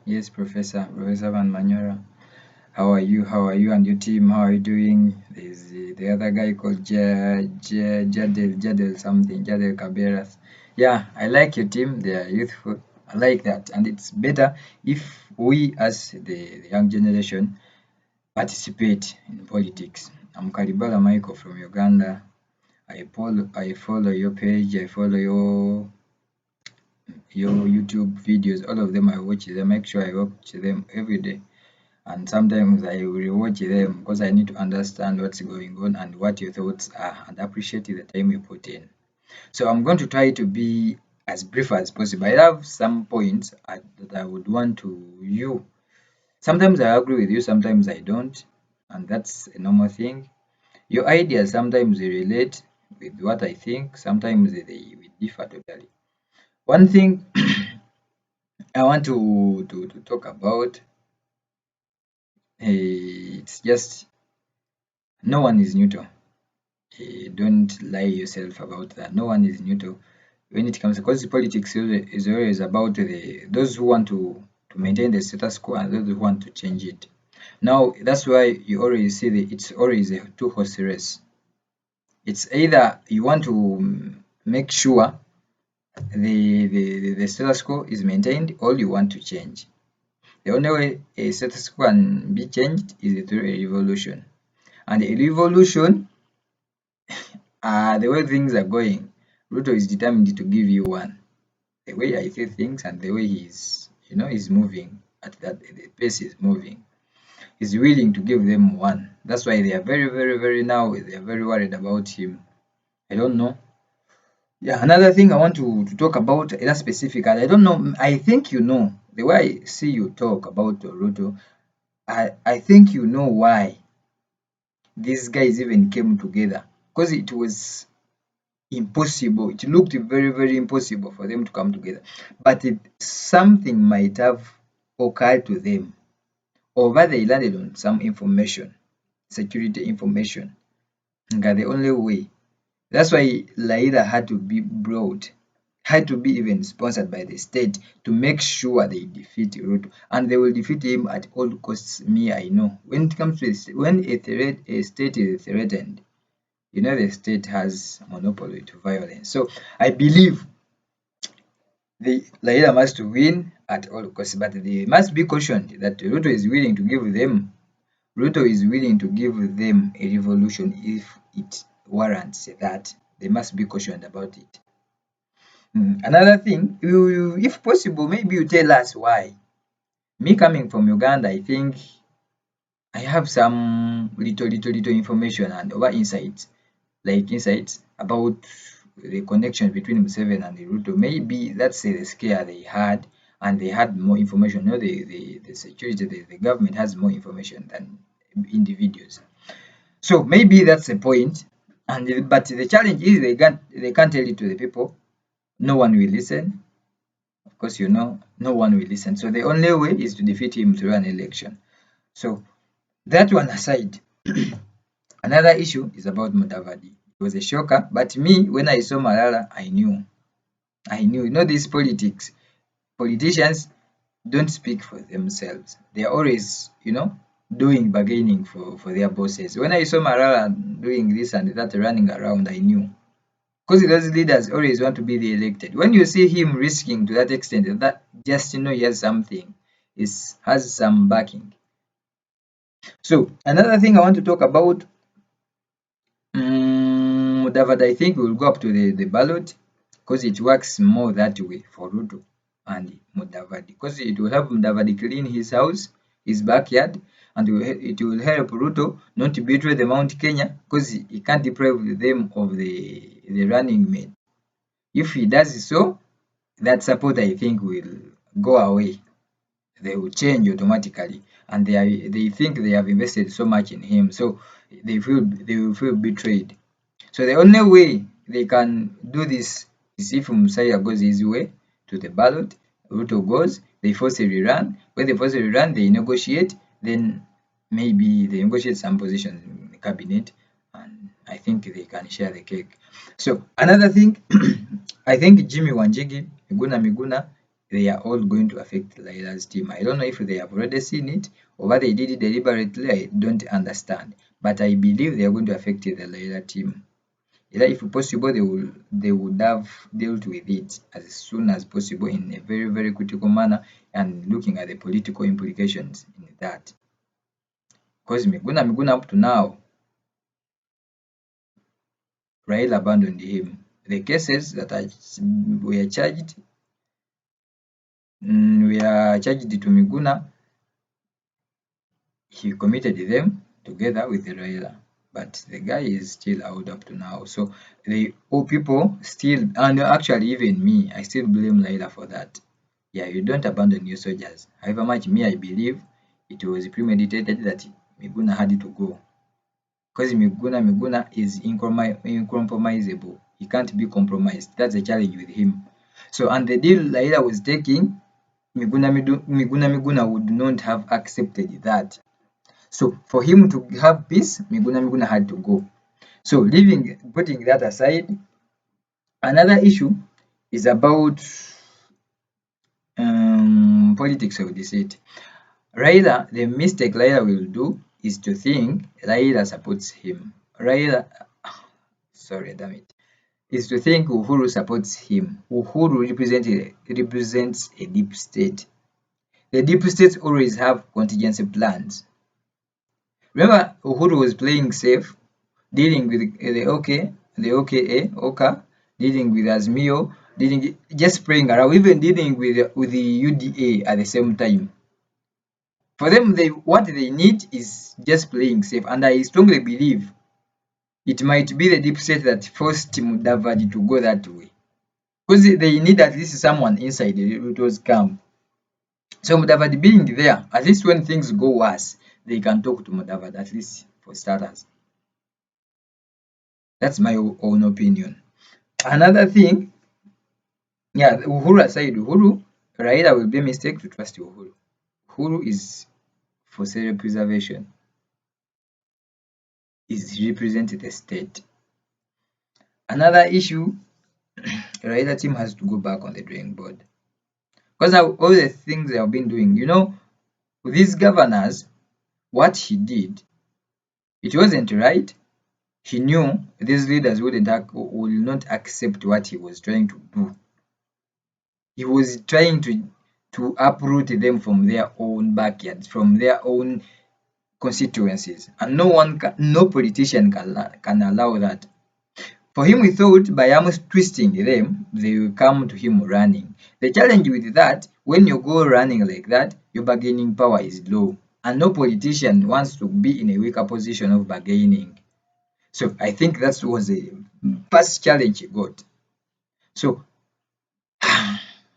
Yes, Professor Van Manyora. How are you? How are you and your team? How are you doing? There's the other guy called Jadel something, Jadel Caberas. Yeah, I like your team. They are youthful. I like that. And it's better if we, as the young generation, participate in politics. I'm Karibala Michael from Uganda. I follow your page. I follow your YouTube videos. All of them I watch them. Make sure I watch them every day. And sometimes I will rewatch them because I need to understand what's going on and what your thoughts are and appreciate the time you put in. So I'm going to try to be as brief as possible. I have some points that I would want to you. Sometimes I agree with you, sometimes I don't, and that's a normal thing. Your ideas sometimes they relate with what I think, sometimes we differ totally. One thing I want to talk about, it's just no one is neutral. Don't lie yourself about that. No one is neutral when it comes, because politics is always about those who want to maintain the status quo and those who want to change it. Now that's why you always see it's always a two-horse race. It's either you want to make sure the status quo is maintained or you want to change. The only way a status quo can be changed is through a revolution. And a revolution, the way things are going, Ruto is determined to give you one. The way I see things and the way he's moving at that the pace is moving, he's willing to give them one. That's why they are very, very, very now they are very worried about him. I don't know. Yeah, another thing I want to talk about that specific, and I don't know. I think you know the way I see you talk about Ruto. I think you know why these guys even came together, because it was impossible. It looked very, very impossible for them to come together. But something might have occurred to them, or rather they landed on some information, security information. And the only way. That's why Laida had to be brought, had to be even sponsored by the state to make sure they defeat Ruto. And they will defeat him at all costs. Me, I know. When it comes to this, when a state is threatened, the state has monopoly to violence. So I believe the Laila must win at all costs, but they must be cautioned that Ruto is willing to give them a revolution if it warrants that. They must be cautioned about it. Another thing, if possible, maybe you tell us why. Me coming from Uganda, I think I have some little information and over insights about the connection between Museveni and the Ruto. Maybe that's the scare they had, and they had more information. The security, the government has more information than individuals. So maybe that's the point. But the challenge is they can't tell it to the people. No one will listen. Of course, no one will listen. So the only way is to defeat him through an election. So that one aside, another issue is about Mudavadi. It was a shocker, but me, when I saw Malala, I knew. These politicians don't speak for themselves. They are always, doing bargaining for their bosses. When I saw Malala doing this and that, running around, I knew. Because those leaders always want to be the elected. When you see him risking to that extent, that just he has something, has some backing. So another thing I want to talk about, Mudavadi, I think will go up to the ballot because it works more that way for Ruto and Mudavadi, because it will help Mudavadi clean his house, his backyard, and it will help Ruto not to betray the Mount Kenya, because he can't deprive them of the running mate. If he does so, that support I think will go away. They will change automatically, and they think they have invested so much in him, so they will feel betrayed. So the only way they can do this is if Musalia goes his way to the ballot, Ruto goes, they force a rerun. When they force a rerun, they negotiate. Then maybe they negotiate some positions in the cabinet, and I think they can share the cake. So another thing, I think Jimmy Wanjigi, Miguna, they are all going to affect Laila's team. I don't know if they have already seen it or whether they did it deliberately. I don't understand. But I believe they are going to affect the Laila team. Either if possible, they would have dealt with it as soon as possible in a very, very critical manner and looking at the political implications in that. Because Miguna up to now, Raila abandoned him. The cases that were charged to Miguna, he committed them together with Raila. But the guy is still out up to now. So the old people still, and actually even me, I still blame Raila for that. Yeah, you don't abandon your soldiers. However much me, I believe it was premeditated that Miguna had to go. Because Miguna is incompromisable. He can't be compromised. That's the challenge with him. So, and the deal Raila was taking, Miguna would not have accepted that. So, for him to have peace, Miguna had to go. So, putting that aside, another issue is about politics of the state. Raila, the mistake Raila will do is to think Raila supports him. Sorry, damn it, is to think Uhuru supports him. Uhuru represents a deep state. The deep states always have contingency plans. Remember, Uhuru was playing safe, dealing with the OKA, dealing with Azmio, just playing around, even dealing with the UDA at the same time. For them, what they need is just playing safe, and I strongly believe it might be the deep state that forced Mudavadi to go that way. Because they need at least someone inside Ruto's camp. So Mudavadi being there, at least when things go worse, they can talk to Mudavadi, at least for starters. That's my own opinion. Another thing, yeah, Uhuru aside, Raila will be a mistake to trust Uhuru. Uhuru is for self-preservation. Is representing the state. Another issue, Raila team has to go back on the drawing board. Because all the things they have been doing, with these governors, what he did, it wasn't right. He knew these leaders will not accept what he was trying to do. He was trying to uproot them from their own backyards, from their own constituencies, and no politician can allow that. For him, we thought by almost twisting them, they will come to him running. The challenge with that, when you go running like that, your bargaining power is low, and no politician wants to be in a weaker position of bargaining. So I think that was the first challenge he got. So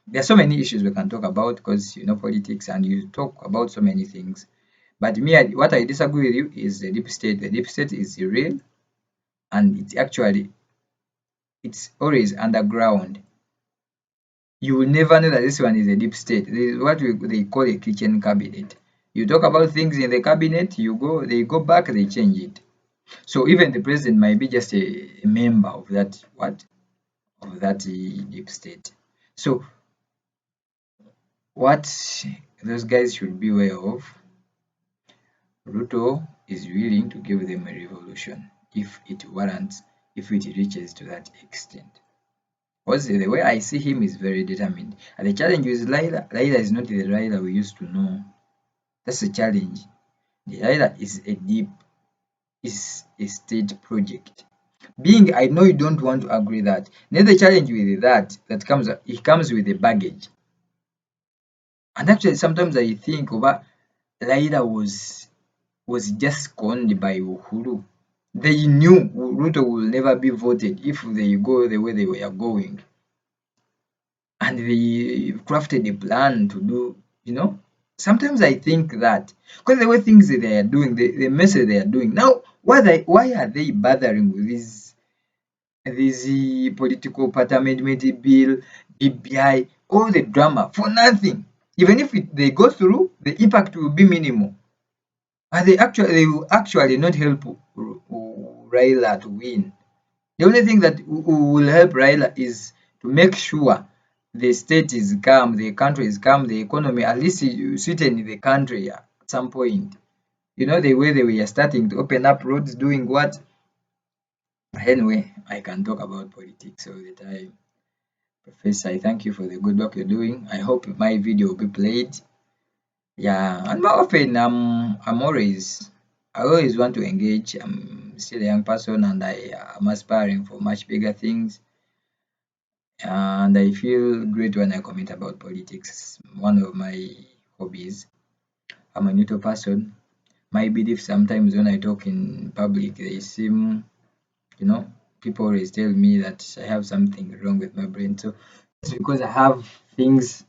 there are so many issues we can talk about because politics and you talk about so many things. But me, what I disagree with you is the deep state. The deep state is real, and it's always underground. You will never know that this one is a deep state. This is what they call a kitchen cabinet. You talk about things in the cabinet, they go back, they change it. So even the president might be just a member of that deep state. So what those guys should be aware of, Ruto is willing to give them a revolution if it warrants, if it reaches to that extent. Because the way I see him is very determined. And the challenge with Laila is not the Laila we used to know. That's the challenge. The Laila is a state project. I know you don't want to agree that. Then the challenge with that comes with a baggage. And actually sometimes I think Laila was just conned by Uhuru. They knew Ruto will never be voted if they go the way they were going. And they crafted a plan to do. Sometimes I think that because the way things they are doing, the message they are doing now, why are they bothering with this political part amendment bill, BBI, all the drama for nothing? Even if they go through, the impact will be minimal, and they will actually not help Raila to win. The only thing that will help Raila is to make sure the state is calm, the country is calm, the economy, at least you sweeten the country at some point. You know, the way they were starting to open up roads, doing what? Anyway, I can talk about politics all the time. Professor, I thank you for the good work you're doing. I hope my video will be played. Yeah, and more often, I always want to engage. I'm still a young person and I am aspiring for much bigger things. And I feel great when I comment about politics. One of my hobbies. I'm a neutral person. My belief sometimes when I talk in public, they seem, you know, people always tell me that I have something wrong with my brain. So it's because I have things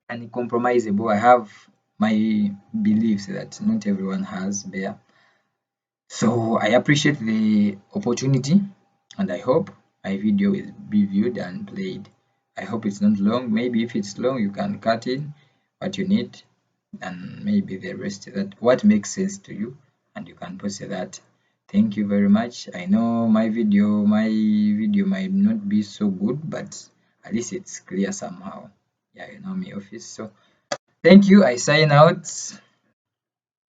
uncompromisable. I have my beliefs that not everyone has there. So I appreciate the opportunity and I hope my video will be viewed and played. I hope it's not long. Maybe if it's long, you can cut in what you need and maybe the rest that what makes sense to you and you can post that. Thank you very much. I know my video might not be so good, but at least it's clear somehow. Yeah, you know me office. So thank you. I sign out.